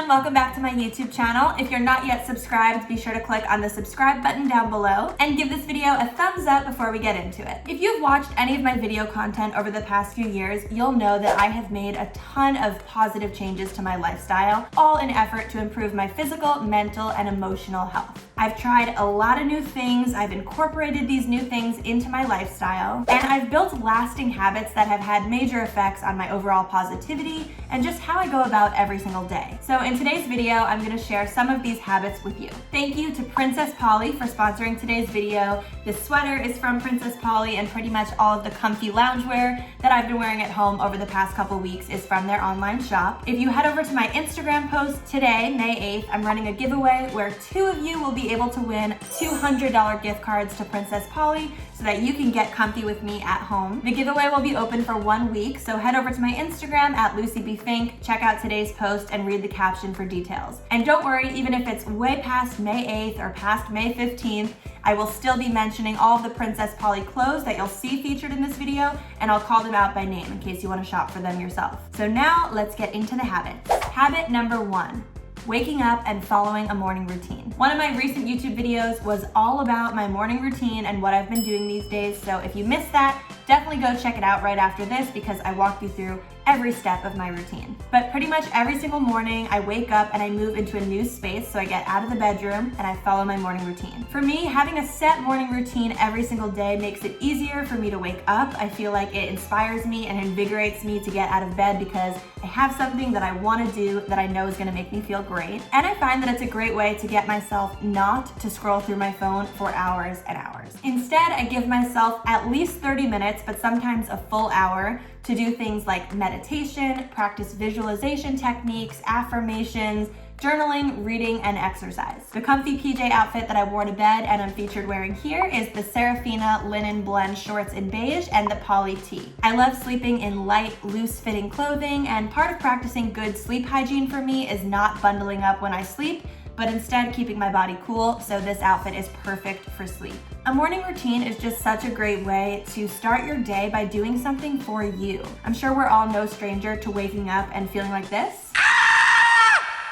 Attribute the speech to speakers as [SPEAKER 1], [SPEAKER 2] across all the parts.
[SPEAKER 1] everyone, welcome back to my YouTube channel. If you're not yet subscribed, be sure to click on the subscribe button down below and give this video a thumbs up before we get into it. If you've watched any of my video content over the past few years, you'll know that I have made a ton of positive changes to my lifestyle, all in effort to improve my physical, mental, and emotional health. I've tried a lot of new things, I've incorporated these new things into my lifestyle, and I've built lasting habits that have had major effects on my overall positivity and just how I go about every single day. So in today's video, I'm going to share some of these habits with you. Thank you to Princess Polly for sponsoring today's video. This sweater is from Princess Polly, and pretty much all of the comfy loungewear that I've been wearing at home over the past couple weeks is from their online shop. If you head over to my Instagram post today, May 8th, I'm running a giveaway where 2 of you will be able to win $200 gift cards to Princess Polly so that you can get comfy with me at home. The giveaway will be open for 1 week, so head over to my Instagram at Lucie Fink, check out today's post, and read the caption for details. And don't worry, even if it's way past May 8th or past May 15th, I will still be mentioning all of the Princess Polly clothes that you'll see featured in this video, and I'll call them out by name in case you want to shop for them yourself. So now let's get into the habits. Habit number 1. Waking up and following a morning routine. One of my recent YouTube videos was all about my morning routine and what I've been doing these days, so if you missed that, definitely go check it out right after this because I walk you through every step of my routine. But pretty much every single morning I wake up and I move into a new space, so I get out of the bedroom and I follow my morning routine. For me, having a set morning routine every single day makes it easier for me to wake up. I feel like it inspires me and invigorates me to get out of bed because I have something that I want to do that I know is going to make me feel great. And I find that it's a great way to get myself not to scroll through my phone for hours and hours. Instead, I give myself at least 30 minutes, but sometimes a full hour, to do things like meditation, practice visualization techniques, affirmations, journaling, reading, and exercise. The comfy PJ outfit that I wore to bed and I'm featured wearing here is the Serafina linen blend shorts in beige and the poly tee. I love sleeping in light, loose-fitting clothing, and part of practicing good sleep hygiene for me is not bundling up when I sleep, but instead keeping my body cool, so this outfit is perfect for sleep. A morning routine is just such a great way to start your day by doing something for you. I'm sure we're all no stranger to waking up and feeling like this.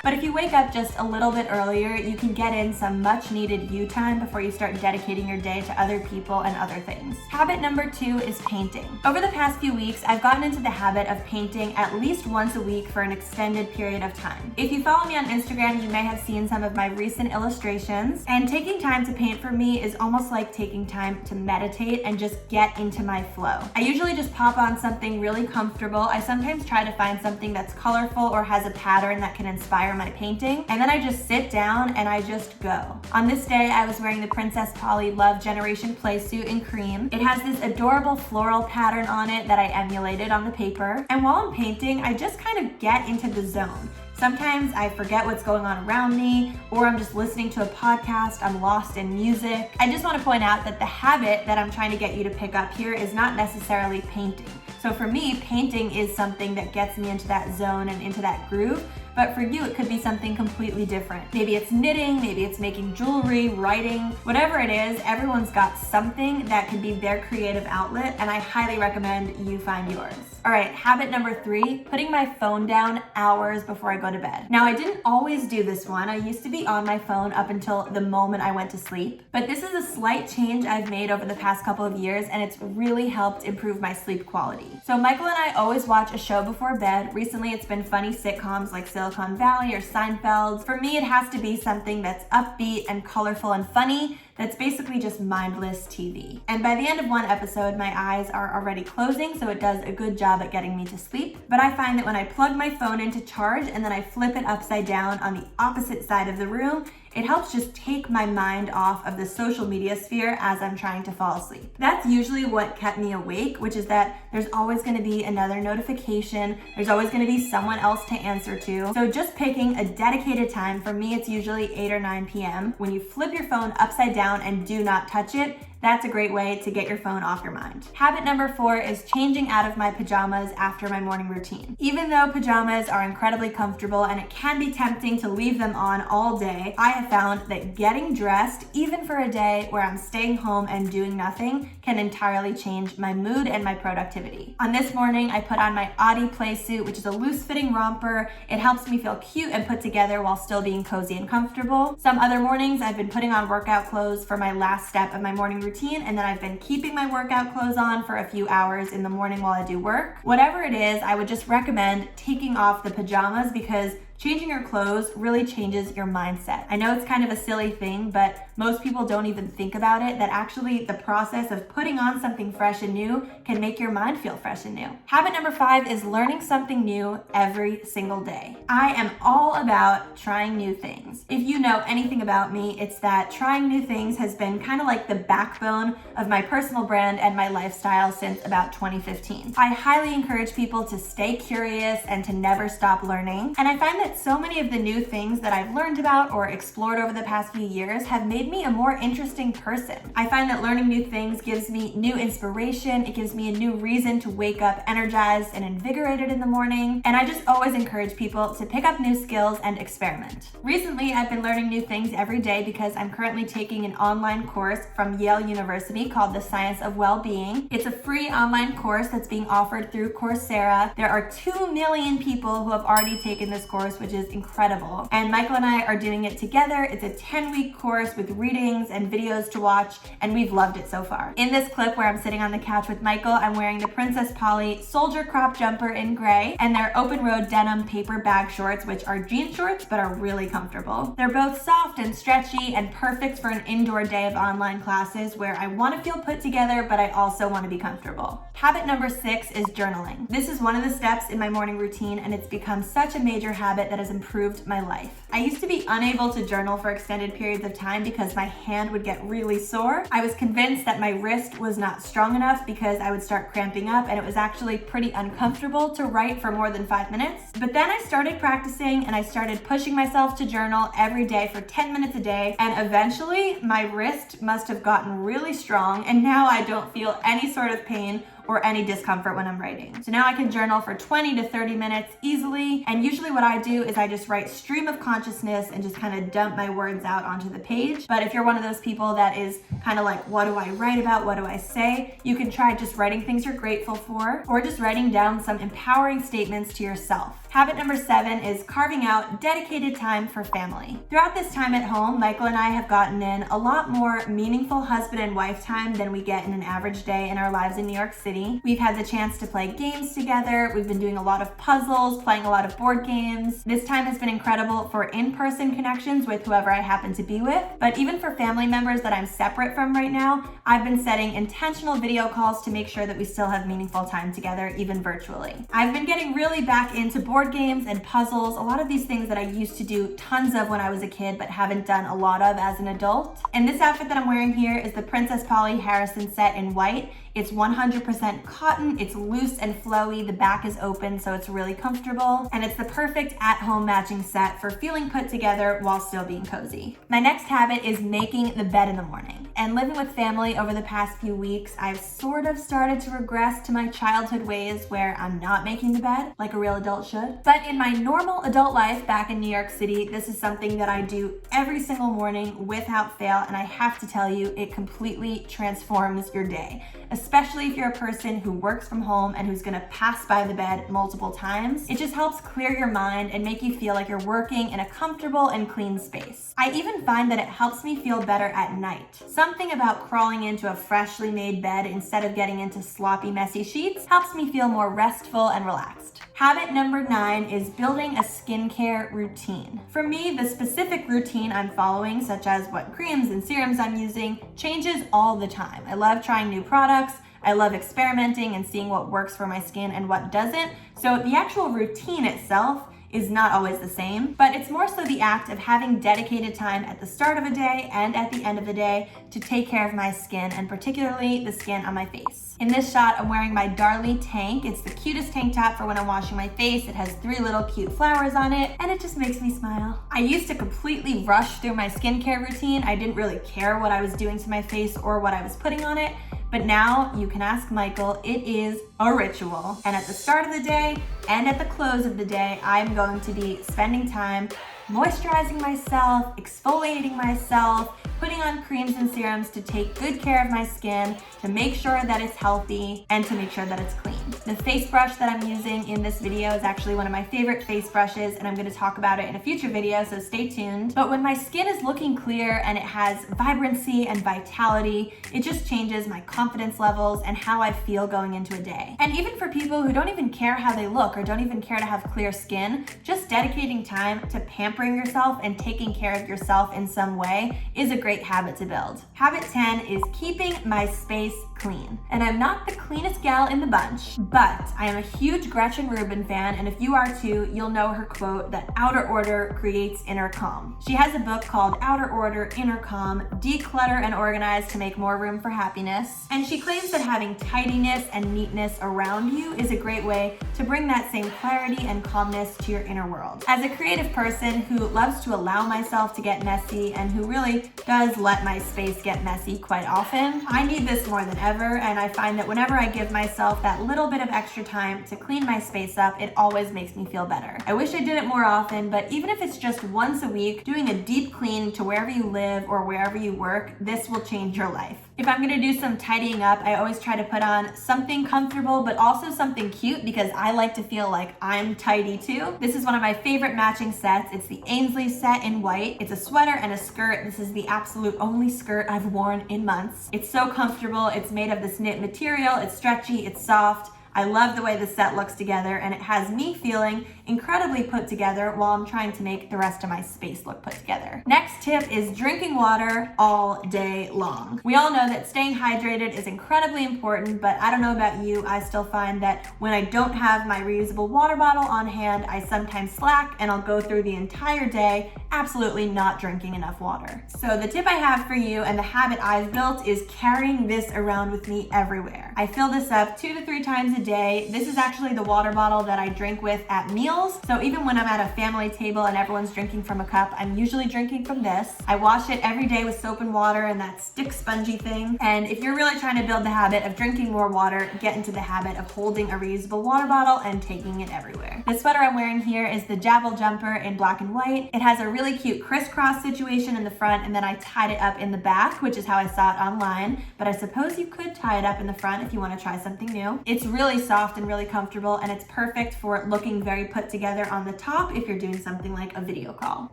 [SPEAKER 1] But if you wake up just a little bit earlier, you can get in some much needed you time before you start dedicating your day to other people and other things. Habit number 2 is painting. Over the past few weeks, I've gotten into the habit of painting at least once a week for an extended period of time. If you follow me on Instagram, you may have seen some of my recent illustrations, and taking time to paint for me is almost like taking time to meditate and just get into my flow. I usually just pop on something really comfortable. I sometimes try to find something that's colorful or has a pattern that can inspire my painting, and then I just sit down and I just go. On this day, I was wearing the Princess Polly Love Generation playsuit in cream. It has this adorable floral pattern on it that I emulated on the paper, and while I'm painting, I just kind of get into the zone. Sometimes I forget what's going on around me, or I'm just listening to a podcast, I'm lost in music. I just want to point out that the habit that I'm trying to get you to pick up here is not necessarily painting. So for me, painting is something that gets me into that zone and into that groove, but for you, it could be something completely different. Maybe it's knitting, maybe it's making jewelry, writing, whatever it is, everyone's got something that can be their creative outlet, and I highly recommend you find yours. All right, habit number 3, putting my phone down hours before I go to bed. Now, I didn't always do this one. I used to be on my phone up until the moment I went to sleep, but this is a slight change I've made over the past couple of years, and it's really helped improve my sleep quality. So Michael and I always watch a show before bed. Recently, it's been funny sitcoms like Silicon Valley or Seinfeld. For me, it has to be something that's upbeat and colorful and funny, that's basically just mindless TV. And by the end of one episode, my eyes are already closing, so it does a good job at getting me to sleep. But I find that when I plug my phone into charge and then I flip it upside down on the opposite side of the room, it helps just take my mind off of the social media sphere as I'm trying to fall asleep. That's usually what kept me awake, which is that there's always going to be another notification, there's always going to be someone else to answer to. So just picking a dedicated time, for me it's usually 8 or 9 p.m. When you flip your phone upside down and do not touch it, That's a great way to get your phone off your mind. Habit number 4 is changing out of my pajamas after my morning routine. Even though pajamas are incredibly comfortable and it can be tempting to leave them on all day, I have found that getting dressed, even for a day where I'm staying home and doing nothing, can entirely change my mood and my productivity. On this morning, I put on my Audi play suit, which is a loose-fitting romper. It helps me feel cute and put together while still being cozy and comfortable. Some other mornings, I've been putting on workout clothes for my last step of my morning routine, and then I've been keeping my workout clothes on for a few hours in the morning while I do work. Whatever it is, I would just recommend taking off the pajamas because changing your clothes really changes your mindset. I know it's kind of a silly thing, but most people don't even think about it, that actually the process of putting on something fresh and new can make your mind feel fresh and new. Habit number 5 is learning something new every single day. I am all about trying new things. If you know anything about me, it's that trying new things has been kind of like the backbone of my personal brand and my lifestyle since about 2015. I highly encourage people to stay curious and to never stop learning. And I find that so many of the new things that I've learned about or explored over the past few years have made me a more interesting person. I find that learning new things gives me new inspiration. It gives me a new reason to wake up energized and invigorated in the morning. And I just always encourage people to pick up new skills and experiment. Recently, I've been learning new things every day because I'm currently taking an online course from Yale University called The Science of Well-Being. It's a free online course that's being offered through Coursera. There are 2 million people who have already taken this course, which is incredible. And Michael and I are doing it together. It's a 10-week course with readings and videos to watch, and we've loved it so far. In this clip where I'm sitting on the couch with Michael, I'm wearing the Princess Polly soldier crop jumper in gray and their open road denim paper bag shorts, which are jean shorts but are really comfortable. They're both soft and stretchy and perfect for an indoor day of online classes where I want to feel put together, but I also want to be comfortable. Habit number 6 is journaling. This is one of the steps in my morning routine, and it's become such a major habit that has improved my life. I used to be unable to journal for extended periods of time because my hand would get really sore. I was convinced that my wrist was not strong enough because I would start cramping up, and it was actually pretty uncomfortable to write for more than 5 minutes. But then I started practicing and I started pushing myself to journal every day for 10 minutes a day, and eventually my wrist must have gotten really strong, and now I don't feel any sort of pain or any discomfort when I'm writing. So now I can journal for 20 to 30 minutes easily. And usually what I do is I just write stream of consciousness and just kind of dump my words out onto the page. But if you're one of those people that is kind of like, what do I write about? What do I say? You can try just writing things you're grateful for, or just writing down some empowering statements to yourself. Habit number 7 is carving out dedicated time for family. Throughout this time at home, Michael and I have gotten in a lot more meaningful husband and wife time than we get in an average day in our lives in New York City. We've had the chance to play games together. We've been doing a lot of puzzles, playing a lot of board games. This time has been incredible for in-person connections with whoever I happen to be with. But even for family members that I'm separate from right now, I've been setting intentional video calls to make sure that we still have meaningful time together, even virtually. I've been getting really back into board games and puzzles, a lot of these things that I used to do tons of when I was a kid but haven't done a lot of as an adult. And this outfit that I'm wearing here is the Princess Polly Harrison set in white. It's 100% cotton, it's loose and flowy, the back is open so it's really comfortable, and it's the perfect at-home matching set for feeling put together while still being cozy. My next habit is making the bed in the morning. And living with family over the past few weeks, I've sort of started to regress to my childhood ways where I'm not making the bed like a real adult should. But in my normal adult life back in New York City, this is something that I do every single morning without fail, and I have to tell you, it completely transforms your day. Especially if you're a person who works from home and who's gonna pass by the bed multiple times. It just helps clear your mind and make you feel like you're working in a comfortable and clean space. I even find that it helps me feel better at night. Something about crawling into a freshly made bed instead of getting into sloppy, messy sheets helps me feel more restful and relaxed. Habit number 9 is building a skincare routine. For me, the specific routine I'm following, such as what creams and serums I'm using, changes all the time. I love trying new products. I love experimenting and seeing what works for my skin and what doesn't. So the actual routine itself is not always the same, but it's more so the act of having dedicated time at the start of a day and at the end of the day to take care of my skin, and particularly the skin on my face. In this shot, I'm wearing my Darlie tank. It's the cutest tank top for when I'm washing my face. It has 3 little cute flowers on it, and it just makes me smile. I used to completely rush through my skincare routine. I didn't really care what I was doing to my face or what I was putting on it. But now you can ask Michael, it is a ritual. And at the start of the day and at the close of the day, I'm going to be spending time moisturizing myself, exfoliating myself, putting on creams and serums to take good care of my skin, to make sure that it's healthy, and to make sure that it's clean. The face brush that I'm using in this video is actually one of my favorite face brushes, and I'm going to talk about it in a future video, so stay tuned. But when my skin is looking clear and it has vibrancy and vitality, it just changes my confidence levels and how I feel going into a day. And even for people who don't even care how they look or don't even care to have clear skin, just dedicating time to pampering yourself and taking care of yourself in some way is a great habit to build. Habit 10 is keeping my space clean. And I'm not the cleanest gal in the bunch, but I am a huge Gretchen Rubin fan, and if you are too, you'll know her quote that outer order creates inner calm. She has a book called Outer Order, Inner Calm, Declutter and Organize to Make More Room for Happiness. And she claims that having tidiness and neatness around you is a great way to bring that same clarity and calmness to your inner world. As a creative person who loves to allow myself to get messy and who really does let my space get messy quite often, I need this more than ever, and I find that whenever I give myself that little bit of extra time to clean my space up, it always makes me feel better. I wish I did it more often, but even if it's just once a week, doing a deep clean to wherever you live or wherever you work, this will change your life. If I'm gonna do some tidying up, I always try to put on something comfortable, but also something cute because I like to feel like I'm tidy too. This is one of my favorite matching sets. It's the Ainsley set in white. It's a sweater and a skirt. This is the absolute only skirt I've worn in months. It's so comfortable. It's made of this knit material. It's stretchy, it's soft. I love the way the set looks together, and it has me feeling incredibly put together while I'm trying to make the rest of my space look put together. Next tip is drinking water all day long. We all know that staying hydrated is incredibly important, but I don't know about you, I still find that when I don't have my reusable water bottle on hand, I sometimes slack and I'll go through the entire day absolutely not drinking enough water. So the tip I have for you and the habit I've built is carrying this around with me everywhere. I fill this up 2 to 3 times a day. This is actually the water bottle that I drink with at meals. So even when I'm at a family table and everyone's drinking from a cup, I'm usually drinking from this. I wash it every day with soap and water and that stick spongy thing. And if you're really trying to build the habit of drinking more water, get into the habit of holding a reusable water bottle and taking it everywhere. The sweater I'm wearing here is the Jabble jumper in black and white. It has a really cute crisscross situation in the front, and then I tied it up in the back, which is how I saw it online, but I suppose you could tie it up in the front if you want to try something new. It's really soft and really comfortable, and it's perfect for looking very put together on the top if you're doing something like a video call.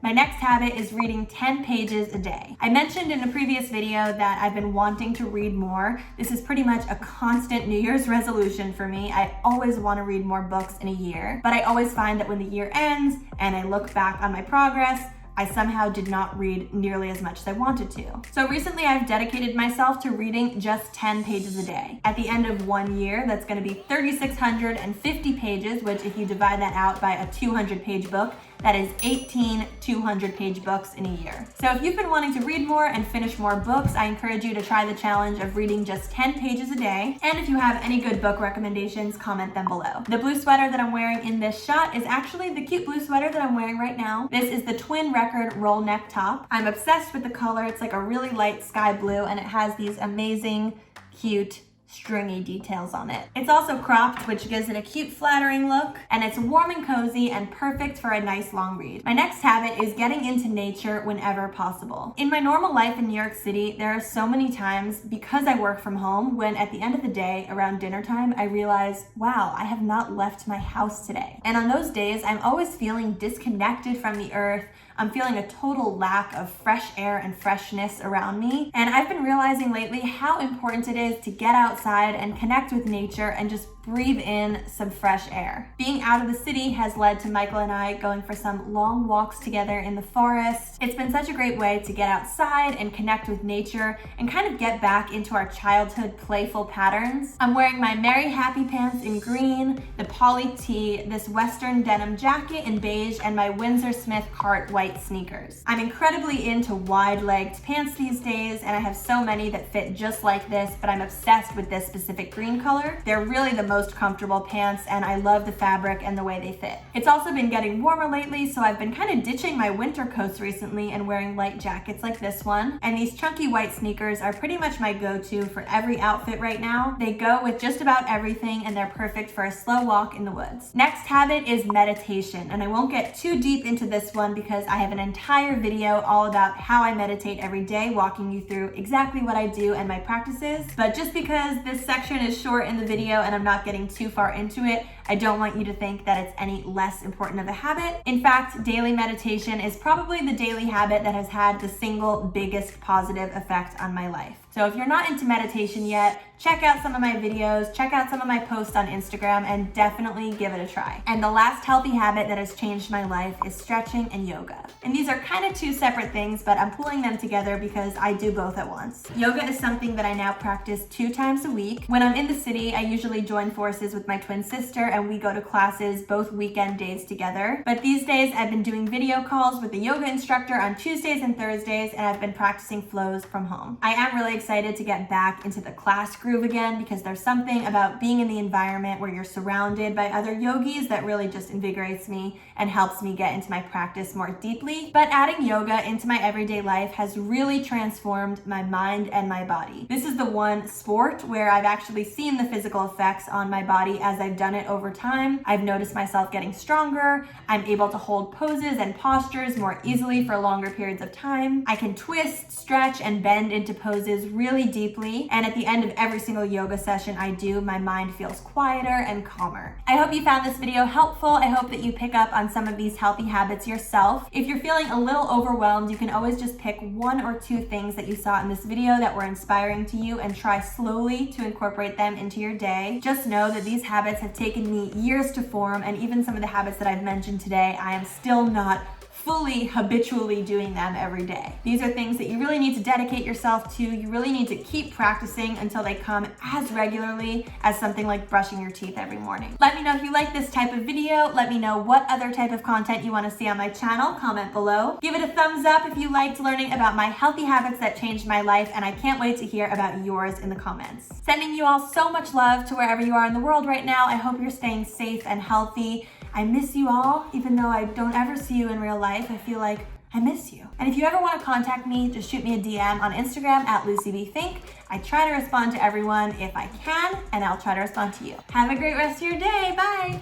[SPEAKER 1] My next habit is reading 10 pages a day. I mentioned in a previous video that I've been wanting to read more. This is pretty much a constant New Year's resolution for me. I always want to read more books in a year, but I always find that when the year ends and I look back on my progress, I somehow did not read nearly as much as I wanted to. So recently I've dedicated myself to reading just 10 pages a day. At the end of 1 year, that's gonna be 3,650 pages, which if you divide that out by a 200-page book, that is 18 200-page books in a year. So if you've been wanting to read more and finish more books, I encourage you to try the challenge of reading just 10 pages a day. And if you have any good book recommendations, comment them below. The blue sweater that I'm wearing in this shot is actually the cute blue sweater that I'm wearing right now. This is the Twin Record roll neck top. I'm obsessed with the color. It's like a really light sky blue, and it has these amazing, cute, stringy details on it. It's also cropped, which gives it a cute, flattering look, and it's warm and cozy and perfect for a nice long read. My next habit is getting into nature whenever possible. In my normal life in New York City, there are so many times, because I work from home, when at the end of the day, around dinner time, I realize, wow, I have not left my house today. And on those days, I'm always feeling disconnected from the earth. I'm feeling a total lack of fresh air and freshness around me. And I've been realizing lately how important it is to get outside and connect with nature and just breathe in some fresh air. Being out of the city has led to Michael and I going for some long walks together in the forest. It's been such a great way to get outside and connect with nature and kind of get back into our childhood playful patterns. I'm wearing my Merry Happy pants in green, the poly tee, this Western denim jacket in beige, and my Windsor Smith Cart white sneakers. I'm incredibly into wide-legged pants these days, and I have so many that fit just like this, but I'm obsessed with this specific green color. They're really the most comfortable pants, and I love the fabric and the way they fit. It's also been getting warmer lately, so I've been kind of ditching my winter coats recently and wearing light jackets like this one. And these chunky white sneakers are pretty much my go-to for every outfit right now. They go with just about everything, and they're perfect for a slow walk in the woods. Next habit is meditation, and I won't get too deep into this one because I have an entire video all about how I meditate every day, walking you through exactly what I do and my practices. But just because this section is short in the video and I'm not getting too far into it, I don't want you to think that it's any less important of a habit. In fact, daily meditation is probably the daily habit that has had the single biggest positive effect on my life. So if you're not into meditation yet, check out some of my videos, check out some of my posts on Instagram, and definitely give it a try. And the last healthy habit that has changed my life is stretching and yoga. And these are kind of two separate things, but I'm pulling them together because I do both at once. Yoga is something that I now practice 2 times a week. When I'm in the city, I usually join forces with my twin sister and we go to classes both weekend days together. But these days I've been doing video calls with the yoga instructor on Tuesdays and Thursdays, and I've been practicing flows from home. I am really excited to get back into the class groove again because there's something about being in the environment where you're surrounded by other yogis that really just invigorates me and helps me get into my practice more deeply. But adding yoga into my everyday life has really transformed my mind and my body. This is the one sport where I've actually seen the physical effects on my body as I've done it over time. I've noticed myself getting stronger. I'm able to hold poses and postures more easily for longer periods of time. I can twist, stretch, and bend into poses really deeply. And at the end of every single yoga session I do, my mind feels quieter and calmer. I hope you found this video helpful. I hope that you pick up on some of these healthy habits yourself. If you're feeling a little overwhelmed, you can always just pick 1 or 2 things that you saw in this video that were inspiring to you and try slowly to incorporate them into your day. Just know that these habits have taken me years to form, and even some of the habits that I've mentioned today, I am still not fully habitually doing them every day. These are things that you really need to dedicate yourself to. You really need to keep practicing until they come as regularly as something like brushing your teeth every morning. Let me know if you like this type of video. Let me know what other type of content you want to see on my channel. Comment below. Give it a thumbs up if you liked learning about my healthy habits that changed my life, and I can't wait to hear about yours in the comments. Sending you all so much love to wherever you are in the world right now. I hope you're staying safe and healthy. I miss you all, even though I don't ever see you in real life. I feel like I miss you. And if you ever want to contact me, just shoot me a DM on Instagram at Lucie Fink. I try to respond to everyone if I can, and I'll try to respond to you. Have a great rest of your day. Bye.